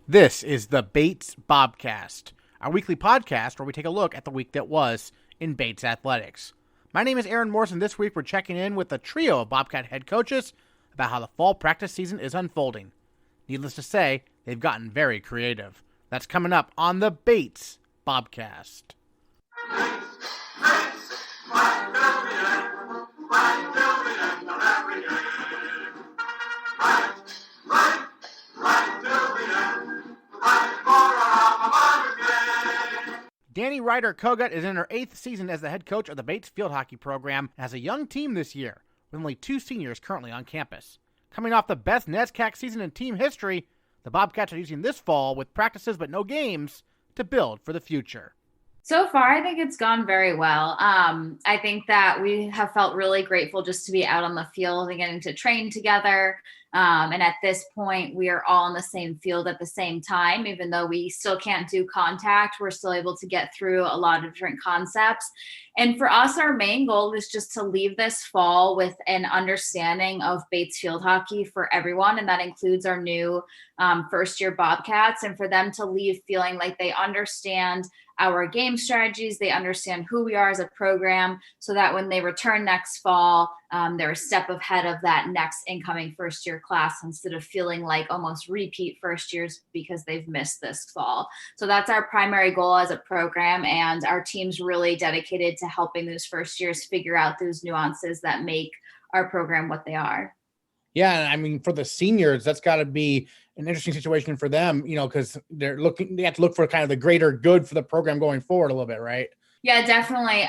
This is the Bates Bobcast, our weekly podcast where we take a look at the week that was in Bates athletics. My name is Aaron Morse, and this week we're checking in with a trio of Bobcat head coaches about how the fall practice season is unfolding. Needless to say, they've gotten very creative. That's coming up on the Bates Bobcast. Dani Ryder Kogut is in her 8th season as the head coach of the Bates field hockey program and has a young team this year, with only 2 seniors currently on campus. Coming off the best NESCAC season in team history, the Bobcats are using this fall, with practices but no games, to build for the future. So far, I think it's gone very well. I think that we have felt really grateful just to be out on the field and getting to train together. And at this point, we are all in the same field at the same time. Even though we still can't do contact, we're still able to get through a lot of different concepts. And for us, our main goal is just to leave this fall with an understanding of Bates field hockey for everyone. And that includes our new first-year Bobcats, and for them to leave feeling like they understand our game strategies, they understand who we are as a program, so that when they return next fall, they're a step ahead of that next incoming first-year class instead of feeling like almost repeat first years because they've missed this fall. So that's our primary goal as a program, and our team's really dedicated to helping those first years figure out those nuances that make our program what they are. Yeah, I mean, for the seniors, that's got to be an interesting situation for them, because they have to look for kind of the greater good for the program going forward a little bit, right? Yeah, definitely.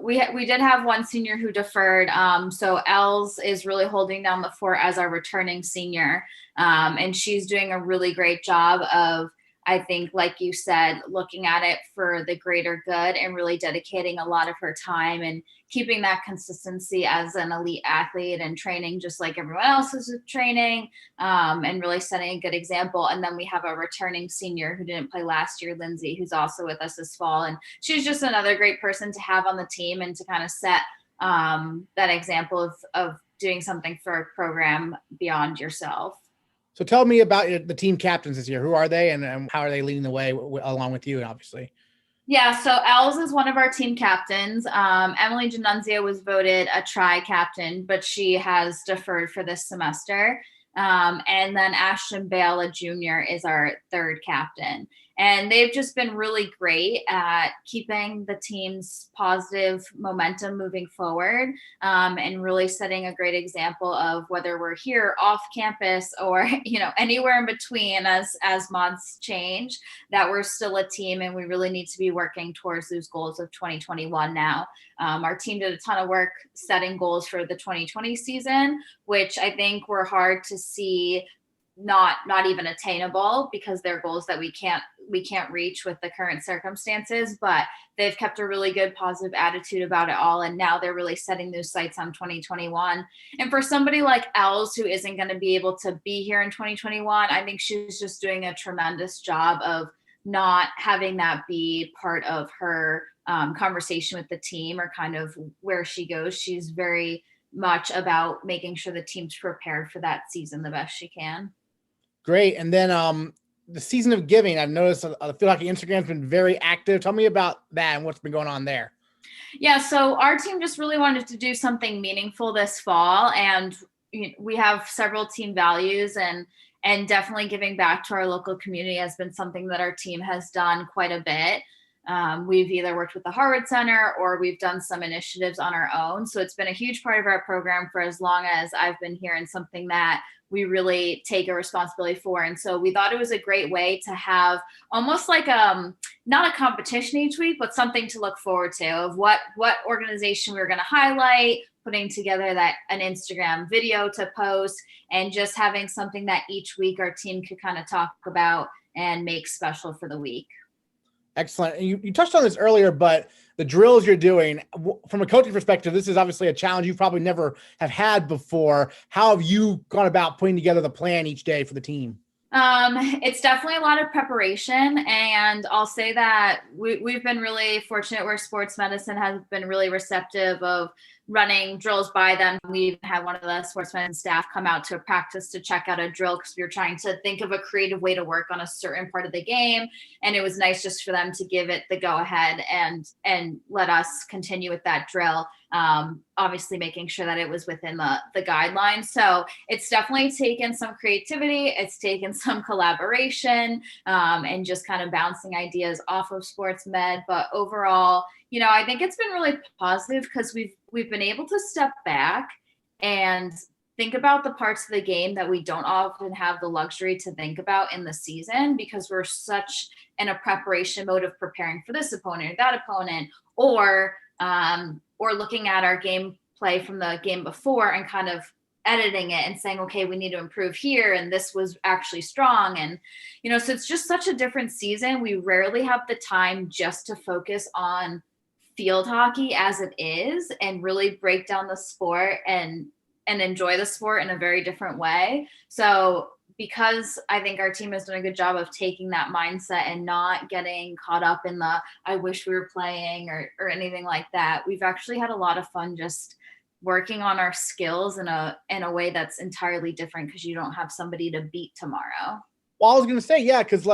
We did have one senior who deferred. So Els is really holding down the fort as our returning senior. And she's doing a really great job of, I think, like you said, looking at it for the greater good and really dedicating a lot of her time and keeping that consistency as an elite athlete and training just like everyone else is training, and really setting a good example. And then we have a returning senior who didn't play last year, Lindsay, who's also with us this fall. And she's just another great person to have on the team and to kind of set that example of doing something for a program beyond yourself. So tell me about the team captains this year. Who are they, and how are they leading the way along with you, obviously? Yeah, so Els is one of our team captains. Emily Janunzio was voted a tri-captain, but she has deferred for this semester. And then Ashton Bale, Jr., is our third captain. And they've just been really great at keeping the team's positive momentum moving forward, and really setting a great example of whether we're here off campus or, anywhere in between as months change, that we're still a team and we really need to be working towards those goals of 2021 now. Our team did a ton of work setting goals for the 2020 season, which I think were hard to see not even attainable because they're goals that we can't reach with the current circumstances, but they've kept a really good positive attitude about it all. And now they're really setting those sights on 2021. And for somebody like Els, who isn't going to be able to be here in 2021, I think she's just doing a tremendous job of not having that be part of her conversation with the team or kind of where she goes. She's very much about making sure the team's prepared for that season the best she can. Great. And then the season of giving, I've noticed the field hockey Instagram's been very active. Tell me about that and what's been going on there. Yeah, so our team just really wanted to do something meaningful this fall, and we have several team values, and definitely giving back to our local community has been something that our team has done quite a bit. We've either worked with the Harvard Center or we've done some initiatives on our own. So it's been a huge part of our program for as long as I've been here, and something that we really take a responsibility for. And so we thought it was a great way to have almost like not a competition each week, but something to look forward to of what organization we were going to highlight, putting together an Instagram video to post, and just having something that each week our team could kind of talk about and make special for the week. Excellent. And you touched on this earlier, but the drills you're doing from a coaching perspective, this is obviously a challenge you probably never have had before. How have you gone about putting together the plan each day for the team? It's definitely a lot of preparation, and I'll say that we've been really fortunate where sports medicine has been really receptive of running drills by them. We even had one of the sportsmen staff come out to practice to check out a drill because we were trying to think of a creative way to work on a certain part of the game. And it was nice just for them to give it the go ahead and let us continue with that drill. Obviously making sure that it was within the guidelines. So it's definitely taken some creativity. It's taken some collaboration, and just kind of bouncing ideas off of sports med. But overall, I think it's been really positive because we've been able to step back and think about the parts of the game that we don't often have the luxury to think about in the season because we're such in a preparation mode of preparing for this opponent or that opponent, or looking at our gameplay from the game before and kind of editing it and saying, okay, we need to improve here. And this was actually strong. And, so it's just such a different season. We rarely have the time just to focus on field hockey as it is and really break down the sport and enjoy the sport in a very different way. So because I think our team has done a good job of taking that mindset and not getting caught up in the, I wish we were playing or anything like that, we've actually had a lot of fun just working on our skills in a way that's entirely different because you don't have somebody to beat tomorrow. Well, I was going to say, yeah, because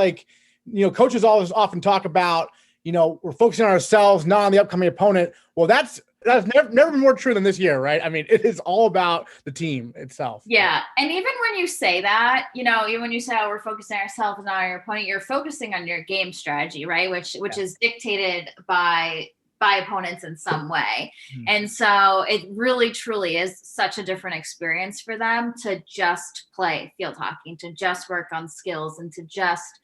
coaches always often talk about, we're focusing on ourselves, not on the upcoming opponent. Well, that's never been more true than this year, right? I mean, it is all about the team itself. Yeah. And even when you say that, even when you say, we're focusing on ourselves and not on your opponent, you're focusing on your game strategy, right? Which is dictated by opponents in some way. Mm-hmm. And so it really, truly is such a different experience for them to just play field hockey, to just work on skills and to just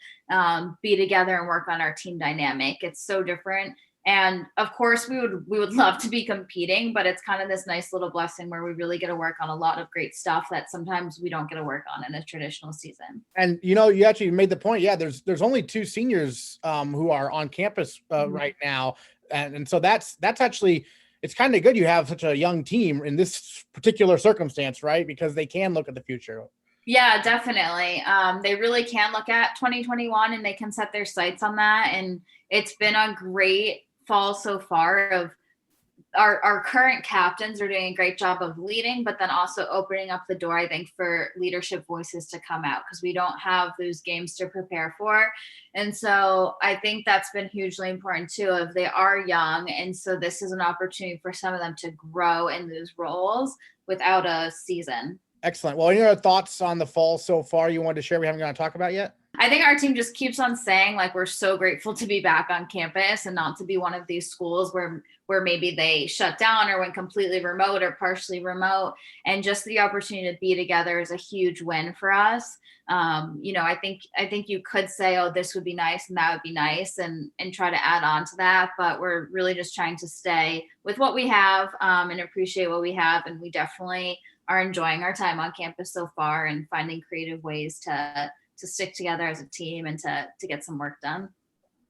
be together and work on our team dynamic. It's so different. And of course we would love to be competing, but it's kind of this nice little blessing where we really get to work on a lot of great stuff that sometimes we don't get to work on in a traditional season. And, you actually made the point. Yeah. There's only 2 seniors who are on campus right now. And so that's actually, it's kind of good. You have such a young team in this particular circumstance, right? Because they can look at the future. Yeah, definitely. They really can look at 2021 and they can set their sights on that. And it's been a great fall so far of our current captains are doing a great job of leading, but then also opening up the door, I think, for leadership voices to come out because we don't have those games to prepare for. And so I think that's been hugely important too, if they are young. And so this is an opportunity for some of them to grow in those roles without a season. Excellent. Well, any other thoughts on the fall so far you wanted to share we haven't got to talk about yet? I think our team just keeps on saying, we're so grateful to be back on campus and not to be one of these schools where maybe they shut down or went completely remote or partially remote. And just the opportunity to be together is a huge win for us. I think you could say, oh, this would be nice and that would be nice and try to add on to that. But we're really just trying to stay with what we have and appreciate what we have. And we definitely are enjoying our time on campus so far and finding creative ways to stick together as a team and to get some work done.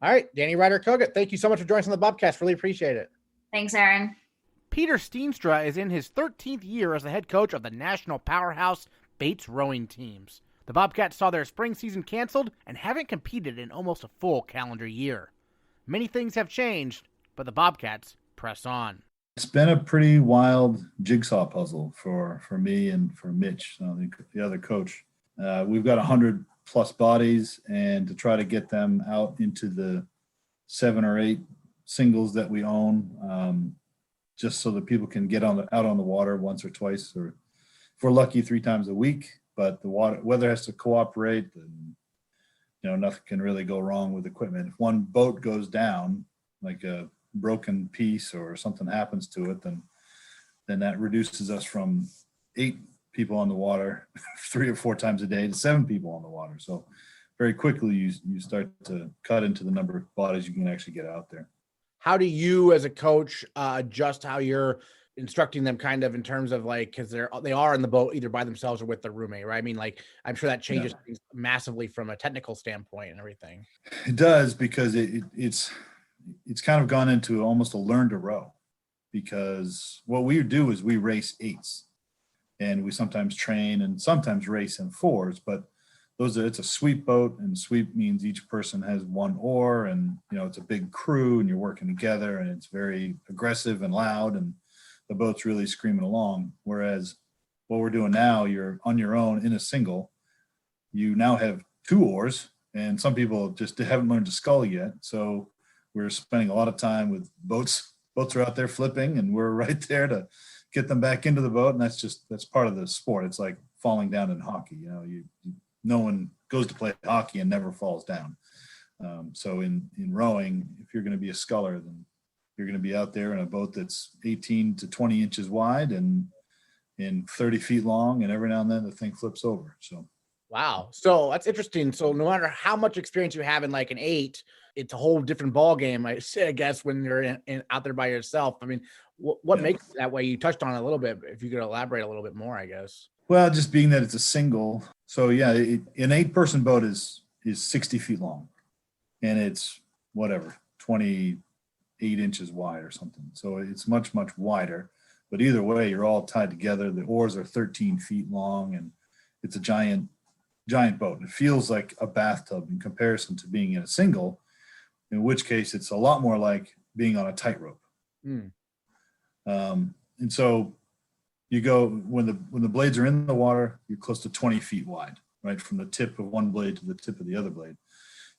All right, Dani, Ryder, Kogut, thank you so much for joining us on the Bobcast. Really appreciate it. Thanks, Aaron. Peter Steenstra is in his 13th year as the head coach of the national powerhouse Bates rowing teams. The Bobcats saw their spring season canceled and haven't competed in almost a full calendar year. Many things have changed, but the Bobcats press on. It's been a pretty wild jigsaw puzzle for me and for Mitch, the other coach. We've got 100+ bodies, and to try to get them out into the 7 or 8 singles that we own, just so that people can get out on the water once or twice, or if we're lucky 3 times a week. But the weather has to cooperate, and nothing can really go wrong with equipment. If one boat goes down, like a broken piece or something happens to it, then that reduces us from 8 people on the water 3 or 4 times a day to 7 people on the water. So very quickly you start to cut into the number of bodies you can actually get out there. How do you as a coach adjust how you're instructing them kind of in terms of because they are in the boat either by themselves or with their roommate, right? I mean, I'm sure that changes things massively from a technical standpoint and everything. It does, because it's kind of gone into almost a learn to row, because what we do is we race 8s. And we sometimes train and sometimes race in 4s, but it's a sweep boat, and sweep means each person has 1 oar, and it's a big crew and you're working together, and it's very aggressive and loud. And the boat's really screaming along. Whereas what we're doing now, you're on your own in a single. You now have 2 oars, and some people just haven't learned to scull yet. So we're spending a lot of time with boats. Boats are out there flipping, and we're right there to get them back into the boat. And that's part of the sport. It's like falling down in hockey. You know, no one goes to play hockey and never falls down. So in rowing, if you're going to be a sculler, then you're going to be out there in a boat that's 18 to 20 inches wide and 30 feet long, and every now and then the thing flips over. So, wow. So that's interesting. So no matter how much experience you have in like an 8, it's a whole different ball game, I guess, when you're out there by yourself. I mean, what makes it that way? You touched on it a little bit. If you could elaborate a little bit more, I guess. Well, just being that it's a single. So yeah, an 8-person boat is 60 feet long, and it's whatever, 28 inches wide or something. So it's much, much wider. But either way, you're all tied together. The oars are 13 feet long, and it's a giant boat. It feels like a bathtub in comparison to being in a single, in which case it's a lot more like being on a tightrope. And so you go, when the blades are in the water, you're close to 20 feet wide, right? From the tip of one blade to the tip of the other blade.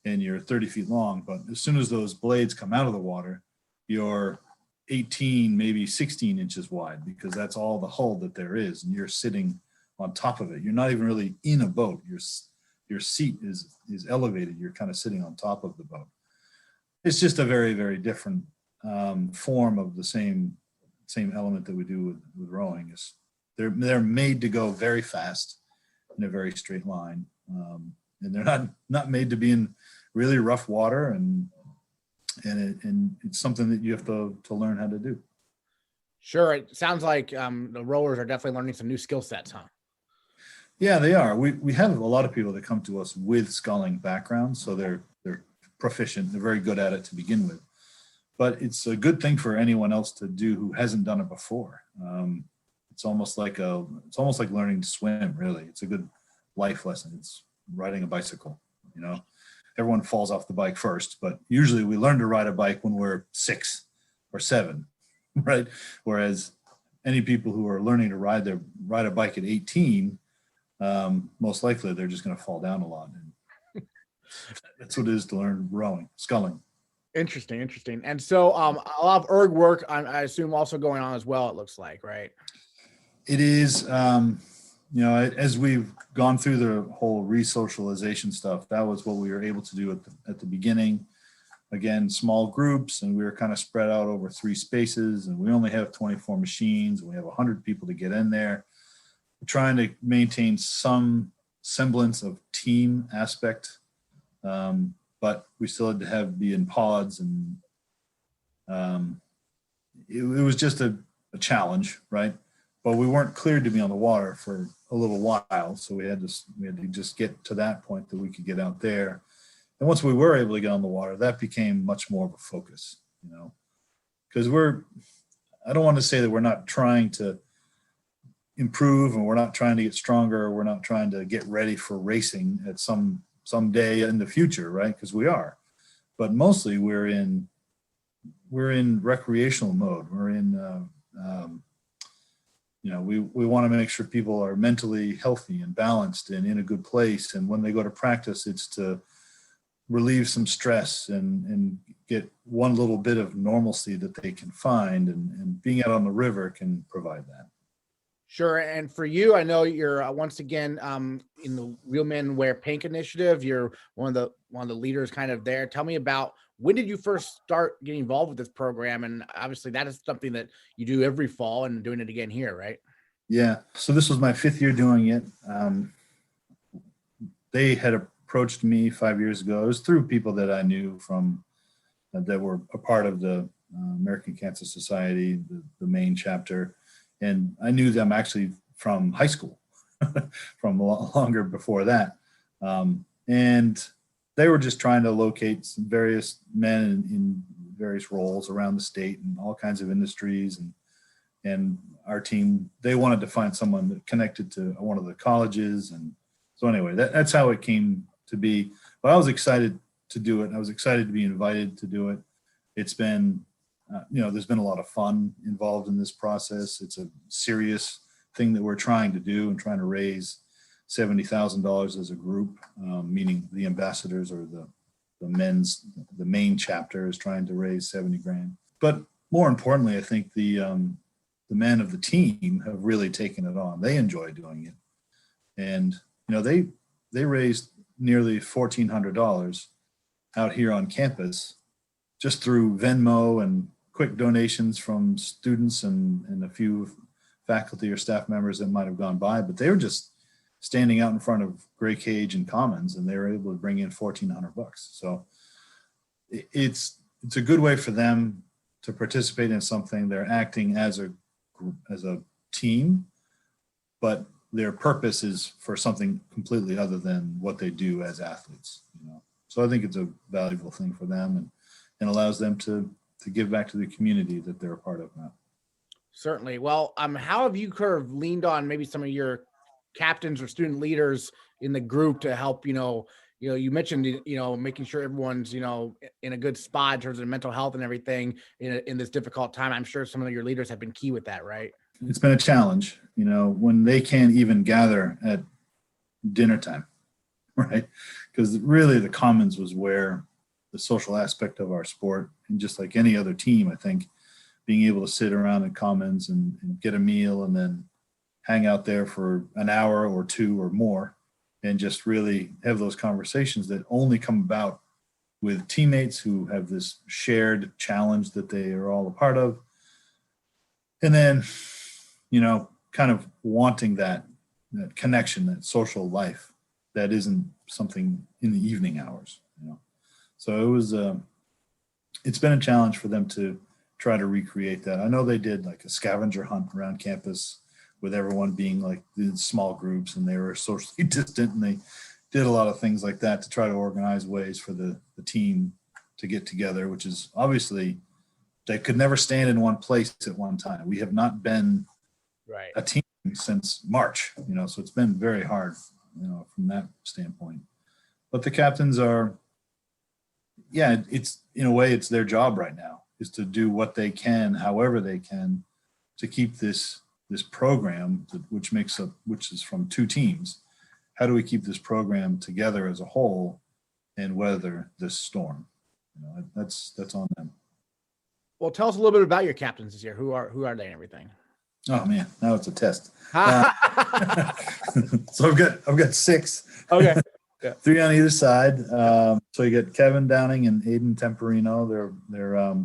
And you're 30 feet long. But as soon as those blades come out of the water, you're 18, maybe 16 inches wide, because that's all the hull that there is. And you're sitting on top of it. You're not even really in a boat. Your seat is elevated. You're kind of sitting on top of the boat. It's just a very, very different form of the same element that we do with rowing. Is they're made to go very fast in a very straight line, and they're not made to be in really rough water, and it's something that you have to learn how to do. Sure. It sounds like the rowers are definitely learning some new skill sets, huh? Yeah, they are. We have a lot of people that come to us with sculling backgrounds, so they're proficient. They're very good at it to begin with. But it's a good thing for anyone else to do who hasn't done it before. It's almost like learning to swim. Really, it's a good life lesson. It's riding a bicycle. You know, everyone falls off the bike first, but usually we learn to ride a bike when we're 6 or 7, right? Whereas any people who are learning to ride a bike at 18, most likely they're just going to fall down a lot. And that's what it is to learn sculling. Interesting. And so a lot of erg work, I assume, also going on as well, it looks like, right? It is. As we've gone through the whole re-socialization stuff, that was what we were able to do at the beginning. Again, small groups, and we were kind of spread out over 3 spaces, and we only have 24 machines, and we have 100 people to get in there. We're trying to maintain some semblance of team aspect, but we still had to be in pods, and it was just a challenge, right? But we weren't cleared to be on the water for a little while, so we had to just get to that point that we could get out there. And once we were able to get on the water, that became much more of a focus, you know, because I don't want to say that we're not trying to improve, and we're not trying to get stronger, or we're not trying to get ready for racing at some day in the future, right? Because we are, but mostly we're in recreational mode. We're in, we want to make sure people are mentally healthy and balanced and in a good place. And when they go to practice, it's to relieve some stress and get one little bit of normalcy that they can find. And being out on the river can provide that. Sure. And for you, I know you're once again in the Real Men Wear Pink initiative. You're one of the leaders kind of there. Tell me about, when did you first start getting involved with this program? And obviously that is something that you do every fall, and doing it again here, right? Yeah. So this was my 5th year doing it. They had approached me 5 years ago. It was through people that I knew from that were a part of the American Cancer Society, the main chapter. And I knew them actually from high school, from a lot longer before that. And they were just trying to locate some various men in various roles around the state and all kinds of industries. And our team, they wanted to find someone that connected to one of the colleges. And so anyway, that's how it came to be. But I was excited to do it. I was excited to be invited to do it. It's been there's been a lot of fun involved in this process. It's a serious thing that we're trying to do and trying to raise $70,000 as a group, meaning the ambassadors or the main chapter is trying to raise 70 grand. But more importantly, I think the men of the team have really taken it on. They enjoy doing it. And, they raised nearly $1,400 out here on campus just through Venmo and quick donations from students and a few faculty or staff members that might have gone by, but they were just standing out in front of Gray Cage and Commons, and they were able to bring in $1,400. So it's a good way for them to participate in something. They're acting as a team, but their purpose is for something completely other than what they do as athletes. So I think it's a valuable thing for them and allows them to give back to the community that they're a part of now. Certainly. Well, how have you kind of leaned on maybe some of your captains or student leaders in the group to help, you mentioned, making sure everyone's, in a good spot in terms of mental health and everything in this difficult time. I'm sure some of your leaders have been key with that, right? It's been a challenge, when they can't even gather at dinner time, right? Because really the Commons was where the social aspect of our sport, and just like any other team, I think being able to sit around in Commons and get a meal and then hang out there for an hour or two or more and just really have those conversations that only come about with teammates who have this shared challenge that they are all a part of. And then, kind of wanting that connection, that social life that isn't something in the evening hours, So it's been a challenge for them to try to recreate that. I know they did like a scavenger hunt around campus with everyone being like in small groups, and they were socially distant, and they did a lot of things like that to try to organize ways for the team to get together, which is obviously they could never stand in one place at one time. We have not been a team since March, so it's been very hard, from that standpoint. But the captains are, it's in a way it's their job right now is to do what they can, however they can, to keep this program, which is from two teams. How do we keep this program together as a whole and weather this storm? That's on them. Well, tell us a little bit about your captains this year. Who are they and everything? Oh man, now it's a test. So I've got 6. Okay. Yeah. 3 on either side. So you get Kevin Downing and Aiden Temperino. They're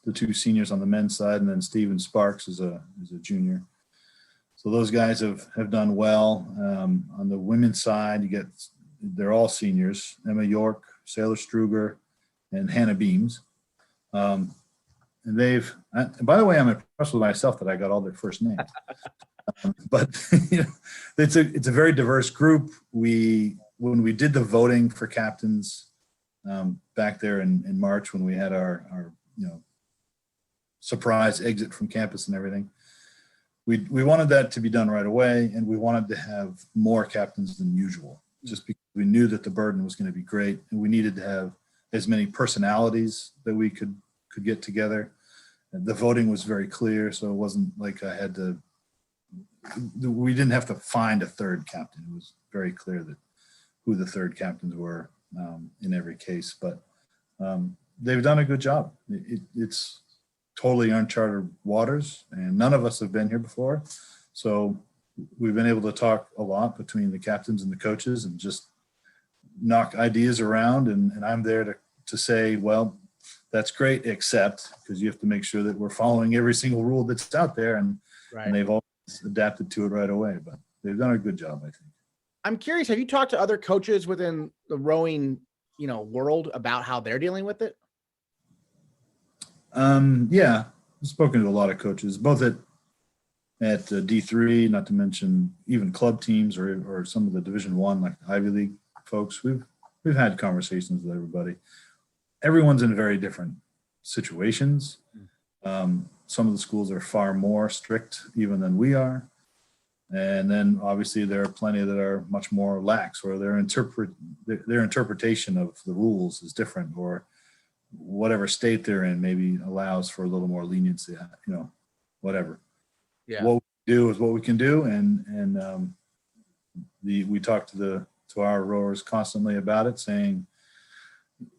the 2 seniors on the men's side, and then Steven Sparks is a junior. So those guys have done well. On the women's side, they're all seniors: Emma York, Sailor Struger, and Hannah Beams. And by the way, I'm impressed with myself that I got all their first names. But it's a very diverse group. When we did the voting for captains back there in March, when we had our surprise exit from campus and everything, we wanted that to be done right away, and we wanted to have more captains than usual, just because we knew that the burden was going to be great, and we needed to have as many personalities that we could get together. And the voting was very clear, so it wasn't like we didn't have to find a third captain. It was very clear that who the third captains were in every case, but they've done a good job. It's totally uncharted waters, and none of us have been here before. So we've been able to talk a lot between the captains and the coaches and just knock ideas around. And I'm there to say, well, that's great, except, because you have to make sure that we're following every single rule that's out there. And they've always adapted to it right away, but they've done a good job, I think. I'm curious, have you talked to other coaches within the rowing, world about how they're dealing with it? Yeah, I've spoken to a lot of coaches, both at D3, not to mention even club teams or some of the Division I, like Ivy League folks. We've had conversations with everybody. Everyone's in very different situations. Some of the schools are far more strict even than we are. And then obviously there are plenty that are much more lax, or their interpretation of the rules is different, or whatever state they're in maybe allows for a little more leniency, whatever. Yeah. What we do is what we can do. And we talk to our rowers constantly about it, saying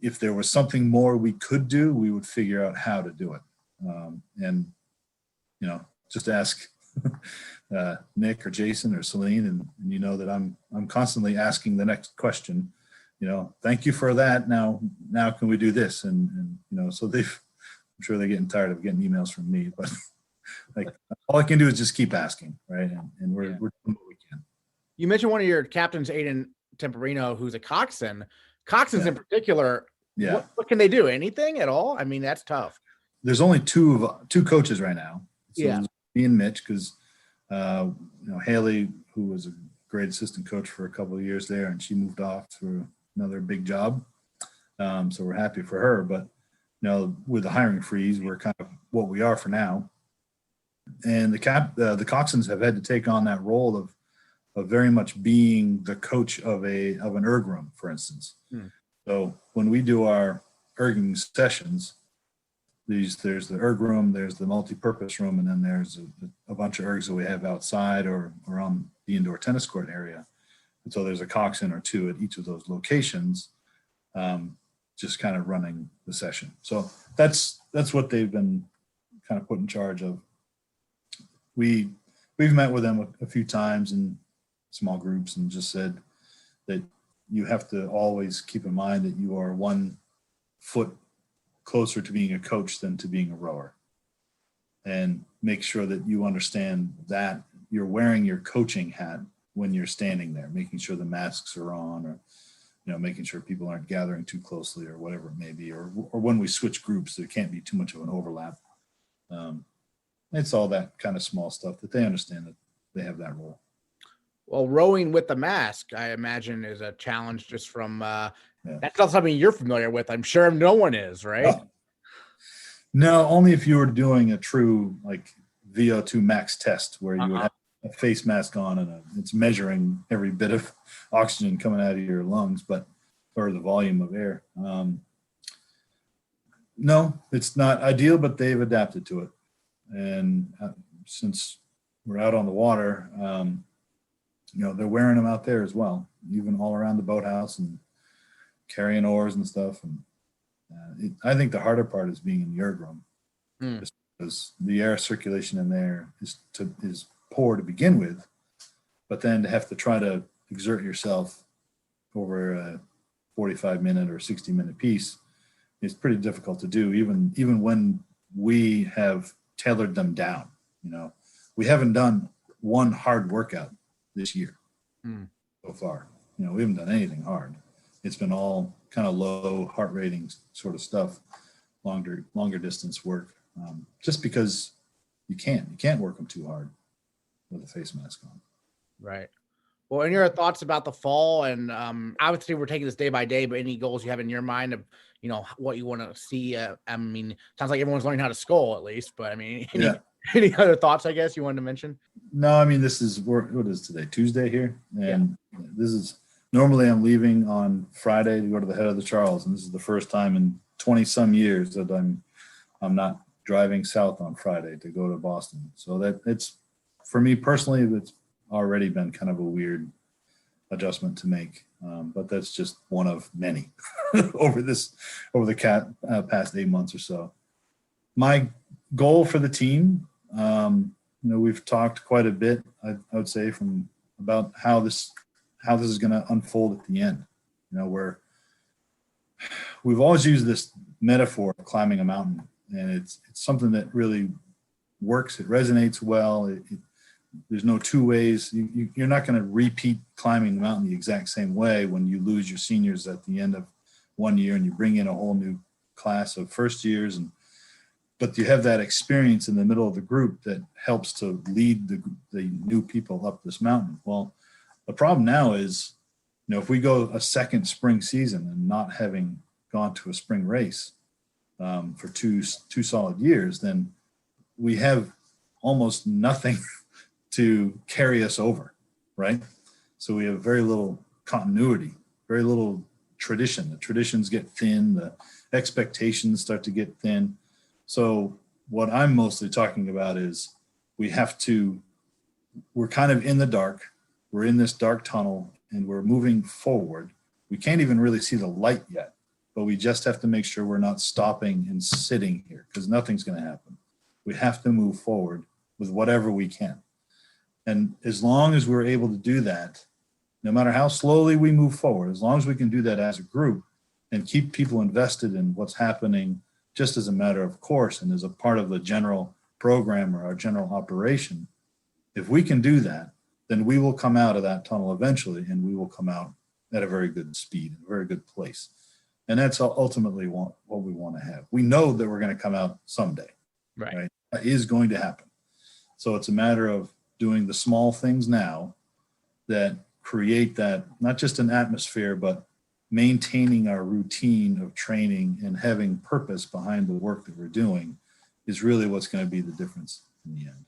if there was something more we could do, we would figure out how to do it. And just ask Nick or Jason or Celine, and you know that I'm constantly asking the next question. Thank you for that. Now can we do this? And so I'm sure they're getting tired of getting emails from me, but like all I can do is just keep asking, right? And we're doing what we can. You mentioned one of your captains, Aiden Temperino, who's a coxswain. Coxswains in particular, what can they do? Anything at all? I mean, that's tough. There's only two coaches right now. So me and Mitch, because Haley, who was a great assistant coach for a couple of years there, and she moved off to another big job. So we're happy for her. But with the hiring freeze, we're kind of what we are for now. And the coxswains have had to take on that role of very much being the coach of an erg room, for instance. So when we do our erging sessions, there's the erg room, there's the multi-purpose room, and then there's a bunch of ergs that we have outside or on the indoor tennis court area. And so there's a coxswain or two at each of those locations, just kind of running the session. So that's what they've been kind of put in charge of. We've met with them a few times in small groups and just said that you have to always keep in mind that you are 1 foot closer to being a coach than to being a rower, and make sure that you understand that you're wearing your coaching hat when you're standing there, making sure the masks are on, or making sure people aren't gathering too closely or whatever it may be, or when we switch groups, there can't be too much of an overlap. It's all that kind of small stuff that they understand that they have that role. Well, rowing with the mask, I imagine, is a challenge just from that's not something you're familiar with. I'm sure no one is, right? No, only if you were doing a true like VO2 max test where you would have a face mask on and it's measuring every bit of oxygen coming out of your lungs, or the volume of air. No, it's not ideal, but they've adapted to it. And since we're out on the water, they're wearing them out there as well, even all around the boathouse and carrying oars and stuff. And I think the harder part is being in the erg room, just because the air circulation in there is poor to begin with, but then to have to try to exert yourself over a 45-minute or 60-minute piece is pretty difficult to do, even when we have tailored them down. We haven't done one hard workout this year so far. We haven't done anything hard. It's been all kind of low heart rating sort of stuff, longer distance work, just because you can't work them too hard with a face mask on. Right. Well, and your thoughts about the fall, and obviously we're taking this day by day, but any goals you have in your mind of what you want to see? I mean, sounds like everyone's learning how to scull at least, but I mean, any other thoughts, I guess, you wanted to mention? No, I mean, this is what is today, Tuesday here, and this is normally I'm leaving on Friday to go to the head of the Charles, and this is the first time in 20 some years that I'm not driving south on Friday to go to Boston. So that it's, for me personally, it's already been kind of a weird adjustment to make, but that's just one of many over the past 8 months or so. My goal for the team, we've talked quite a bit, I would say, from about how this is going to unfold at the end. Where we've always used this metaphor of climbing a mountain, and it's something that really works. It resonates well. There's no two ways. You're not going to repeat climbing the mountain the exact same way when you lose your seniors at the end of 1 year and you bring in a whole new class of first years, but you have that experience in the middle of the group that helps to lead the new people up this mountain. Well, the problem now is, if we go a second spring season and not having gone to a spring race for two solid years, then we have almost nothing to carry us over, right? So we have very little continuity, very little tradition. The traditions get thin, the expectations start to get thin. So what I'm mostly talking about is we're kind of in the dark. We're in this dark tunnel and we're moving forward. We can't even really see the light yet, but we just have to make sure we're not stopping and sitting here because nothing's going to happen. We have to move forward with whatever we can. And as long as we're able to do that, no matter how slowly we move forward, as long as we can do that as a group and keep people invested in what's happening just as a matter of course and as a part of the general program or our general operation, if we can do that, then we will come out of that tunnel eventually and we will come out at a very good speed, a very good place. And that's ultimately what we want to have. We know that we're going to come out someday, right? That is going to happen. So it's a matter of doing the small things now that create that, not just an atmosphere, but maintaining our routine of training and having purpose behind the work that we're doing is really what's going to be the difference in the end.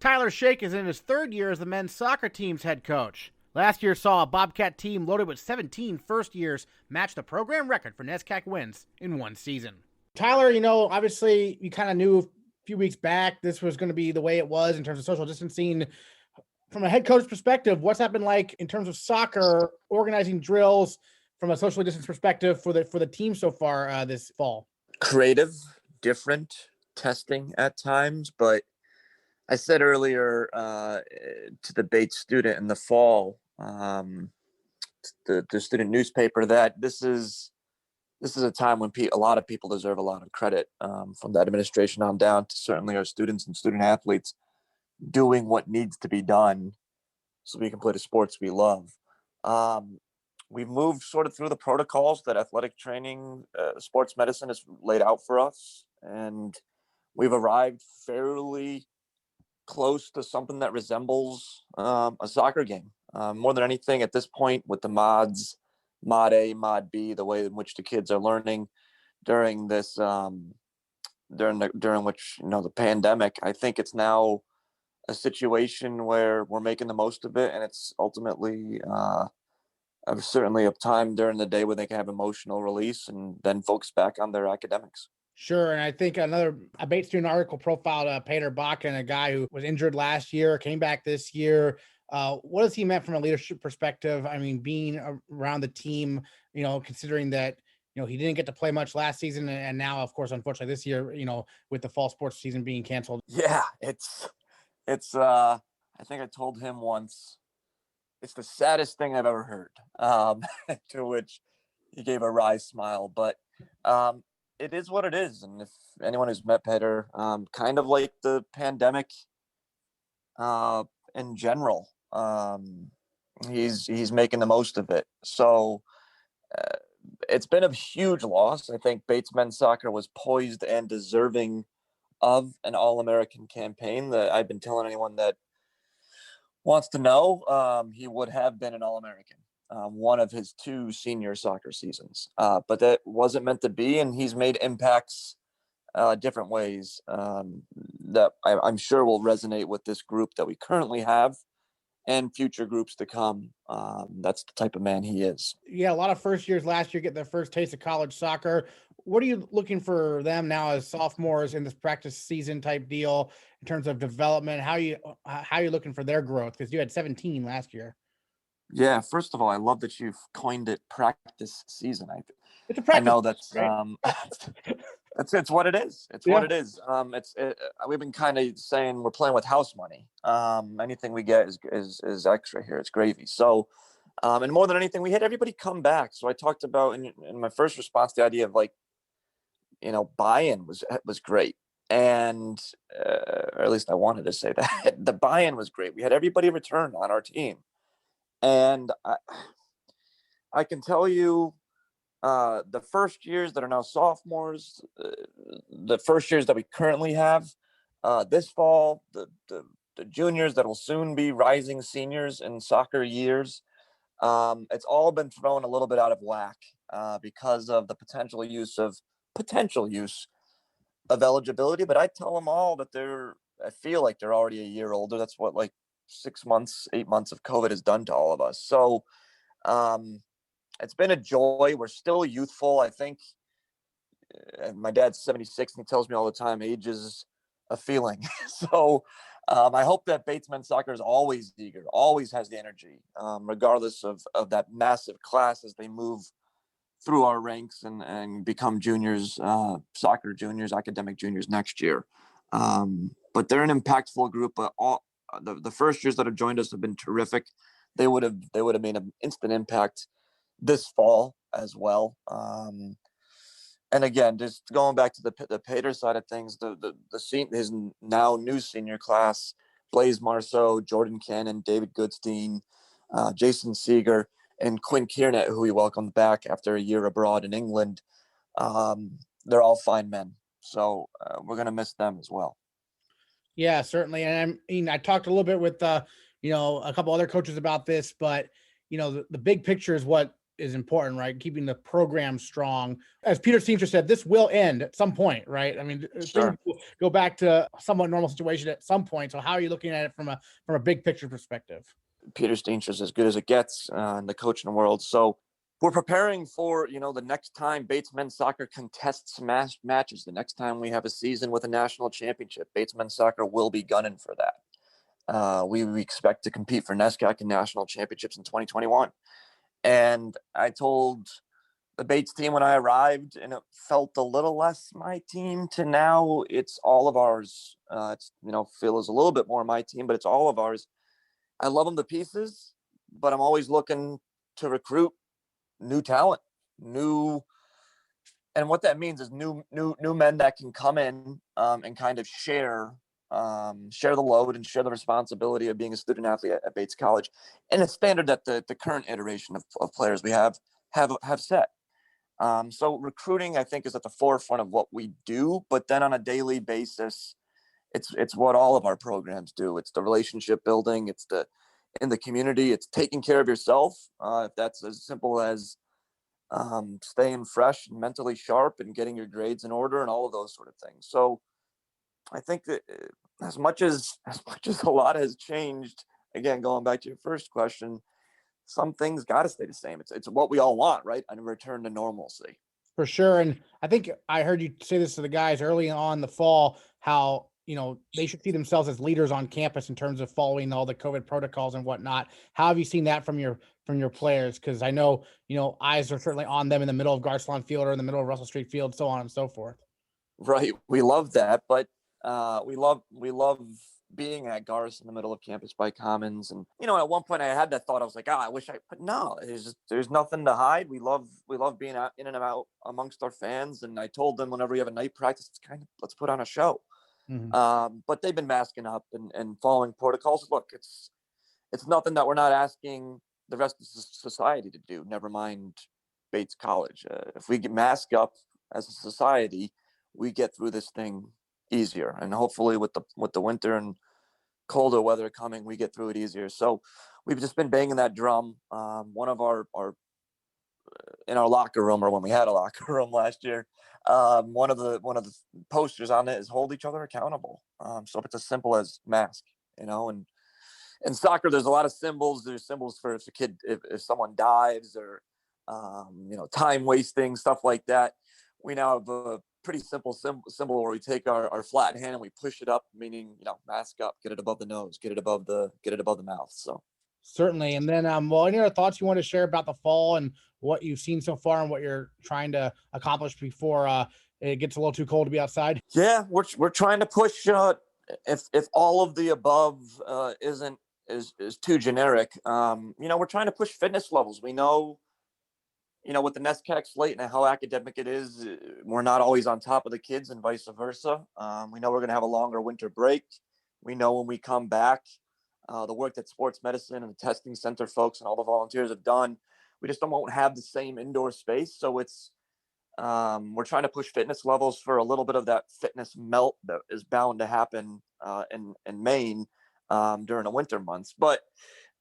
Tyler Sheikh is in his third year as the men's soccer team's head coach. Last year saw a Bobcat team loaded with 17 first years match the program record for NESCAC wins in one season. Tyler, obviously you kind of knew a few weeks back this was going to be the way it was in terms of social distancing. From a head coach perspective, what's that been like in terms of soccer, organizing drills from a socially distanced perspective for the team so far this fall? Creative, different, testing at times, but I said earlier to the Bates student in the fall, the student newspaper, that this is a time when a lot of people deserve a lot of credit, from the administration on down to certainly our students and student athletes doing what needs to be done so we can play the sports we love. We've moved sort of through the protocols that athletic training, sports medicine has laid out for us, and we've arrived fairly close to something that resembles a soccer game. More than anything at this point, with the mods, mod A, mod B, the way in which the kids are learning during this, during which, the pandemic, I think it's now a situation where we're making the most of it, and it's ultimately certainly a time during the day where they can have emotional release and then focus back on their academics. Sure. And I think a Bates student article profiled Peter Bobcat, a guy who was injured last year, came back this year. What has he meant from a leadership perspective? I mean, being around the team, considering that, he didn't get to play much last season. And now, of course, unfortunately this year, with the fall sports season being canceled. Yeah, it's I think I told him once, it's the saddest thing I've ever heard, to which he gave a wry smile, but it is what it is. And if anyone who's met Peter, kind of like the pandemic in general, he's making the most of it. So it's been a huge loss. I think Bates men's soccer was poised and deserving of an All-American campaign. That I've been telling anyone that wants to know, he would have been an All-American, one of his 2 senior soccer seasons, but that wasn't meant to be, and he's made impacts different ways that I'm sure will resonate with this group that we currently have and future groups to come. That's the type of man he is. Yeah, a lot of first years last year get their first taste of college soccer. What are you looking for them now as sophomores in this practice season type deal in terms of development? How are you looking for their growth? Because you had 17 last year. Yeah, first of all, I love that you've coined it practice season. It's a practice. I know that's right? it's what it is. It's what it is. We've been kind of saying we're playing with house money. Anything we get is extra here. It's gravy. So, and more than anything, we had everybody come back. So I talked about in my first response the idea of buy-in was great, and or at least I wanted to say that the buy-in was great. We had everybody return on our team, and I can tell you, the first years that are now sophomores, the first years that we currently have, this fall, the juniors that will soon be rising seniors in soccer years, it's all been thrown a little bit out of whack because of the potential use of eligibility. But I tell them all that I feel like they're already a year older. That's what 6 months, 8 months of COVID has done to all of us. So it's been a joy. We're still youthful. I think my dad's 76 and he tells me all the time, age is a feeling. So I hope that Bates men's soccer is always eager, always has the energy, regardless of that massive class as they move through our ranks and become juniors, soccer juniors, academic juniors next year. But they're an impactful group. But all the first years that have joined us have been terrific. They would have made an instant impact this fall as well. And again, just going back to the Pater side of things, his now new senior class, Blaise Marceau, Jordan Cannon, David Goodstein, Jason Seeger, and Quinn Kiernet, who we welcomed back after a year abroad in England. They're all fine men. So we're going to miss them as well. Yeah, certainly. And I talked a little bit with, a couple other coaches about this, but, the big picture is what is important, right? Keeping the program strong. As Peter Steenstra said, this will end at some point, right? I mean, Sure. Things go back to a somewhat normal situation at some point. So how are you looking at it from a big picture perspective? Peter Steenstra is as good as it gets in the coaching world. So we're preparing for, the next time Bates men's soccer contests matches, the next time we have a season with a national championship, Bates men's soccer will be gunning for that. We expect to compete for NESCAC and national championships in 2021. And I told the Bates team when I arrived, and it felt a little less my team to now it's all of ours. It's, Phil is a little bit more my team, but it's all of ours. I love them to pieces, but I'm always looking to recruit new talent, and what that means is new men that can come in and kind of share the load and share the responsibility of being a student athlete at Bates College, and a standard that the current iteration of players we have set. So recruiting, I think, is at the forefront of what we do, but then on a daily basis, it's what all of our programs do. It's the relationship building. It's in the community. It's taking care of yourself. If that's as simple as staying fresh and mentally sharp and getting your grades in order and all of those sort of things. So I think that as much as a lot has changed, again, going back to your first question, some things got to stay the same. It's what we all want, right? And return to normalcy. For sure. And I think I heard you say this to the guys early on in the fall, how, they should see themselves as leaders on campus in terms of following all the COVID protocols and whatnot. How have you seen that from your players? Because I know, eyes are certainly on them in the middle of Garcelon Field or in the middle of Russell Street Field, so on and so forth. Right. We love that. But we love being at Garth in the middle of Campus by Commons. And, at one point I had that thought, I was like, but no, there's nothing to hide. We love being out, in and out amongst our fans. And I told them whenever we have a night practice, let's put on a show. Mm-hmm. But they've been masking up and following protocols. Look, it's nothing that we're not asking the rest of society to do. Never mind Bates College. If we get mask up as a society, we get through this thing easier. And hopefully with the winter and colder weather coming, we get through it easier. So we've just been banging that drum. One of our in our locker room, or when we had a locker room last year, one of the posters on it is hold each other accountable. So if it's as simple as mask, and in soccer, there's a lot of symbols. There's symbols for if a kid, if someone dives or, time wasting, stuff like that. We now have a pretty simple symbol where we take our flat hand and we push it up, meaning, mask up, get it above the nose, get it above the mouth. So. Certainly. And then, any other thoughts you want to share about the fall and what you've seen so far and what you're trying to accomplish before it gets a little too cold to be outside? Yeah, we're trying to push. If all of the above is too generic, we're trying to push fitness levels. We know, with the NESCAC slate and how academic it is, we're not always on top of the kids and vice versa. We know we're going to have a longer winter break. We know when we come back, the work that sports medicine and the testing center folks and all the volunteers have done, we just won't have the same indoor space. So it's, we're trying to push fitness levels for a little bit of that fitness melt that is bound to happen in Maine during the winter months. But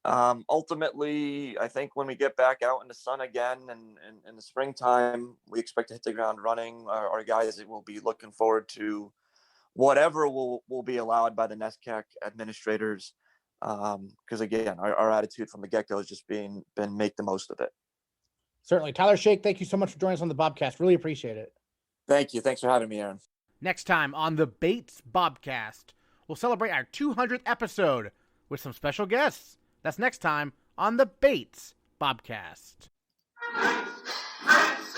ultimately, I think when we get back out in the sun again and in the springtime, we expect to hit the ground running. Our guys will be looking forward to whatever will be allowed by the NESCAC administrators. Because again, our attitude from the get-go has just been make the most of it. Certainly. Tyler, Sheikh, thank you so much for joining us on the Bobcast. Really appreciate it. Thank you. Thanks for having me, Aaron. Next time on the Bates Bobcast, we'll celebrate our 200th episode with some special guests. That's next time on the Bates Bobcast. Bates, Bates,